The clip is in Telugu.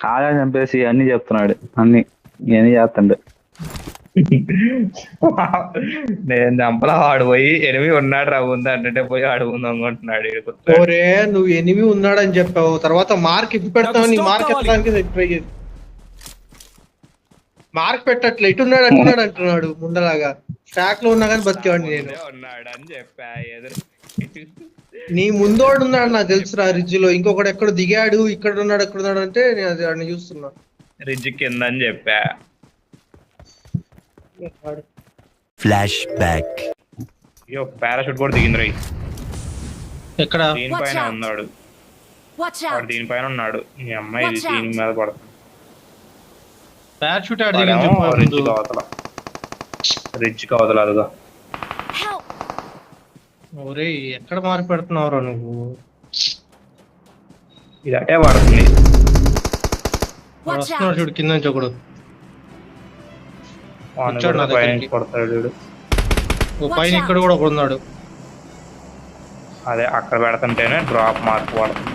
కాదని చంపేసి అన్ని చెప్తున్నాడు. అన్ని ఇవన్నీ చేస్తాడు. నేను చంపలా, వాడు పోయి ఎనిమిది ఉన్నాడు రా ఉంది అంటే పోయి ఆడు ఉంది అనుకుంటున్నాడు. ఓరే నువ్వు ఎనిమి ఉన్నాడని చెప్పావు, తర్వాత మార్క్ ఇప్పి పెడతావు. నీ మార్క్ ఎత్తడానికి ట్రై చేసి మార్క్ పెట్టట్లే, ఇటున్నాడు అట్టున్నాడు అంటున్నాడు. ముందలాగా స్టాక్ లో ఉన్నా కానీ బతికేవాడిని నేను. ఉన్నాడు అని చెప్పా ఎదురు. నీ ముందోడు ఉన్నాడు నాకు తెలుసురా, రిడ్జ్ లో. ఇంకొకటి ఎక్కడ దిగాడు, ఇక్కడ ఉన్నాడు ఎక్కడ ఉన్నాడు అంటే నేను అది వాడిని చూస్తున్నా. రిడ్జ్ కింద అని చెప్పా. Flash back. అయ్యో పారాషూట్ కూడా దిగింది రై. ఎక్కడ? దీనిపైన ఉన్నాడు వాడు, దీనిపైన ఉన్నాడు. ఈ అమ్మాయి ఇది దీని మీద పడుతుంది. పారాషూట్ రిడ్జ్ కావతల అదుగా. ఒరే ఎక్కడ మార్క్ పెడుతున్నావురా నువ్వు? ఇది అటే పడుతుంది. వస్తున్నాడు చూడు కింద నుంచి ఒకడు. కొడతాడు పైన ఇక్కడ కూడా ఒకడు ఉన్నాడు. అదే అక్కడ పెడుతుంటేనే డ్రాప్ మార్క్ పడుతుంది.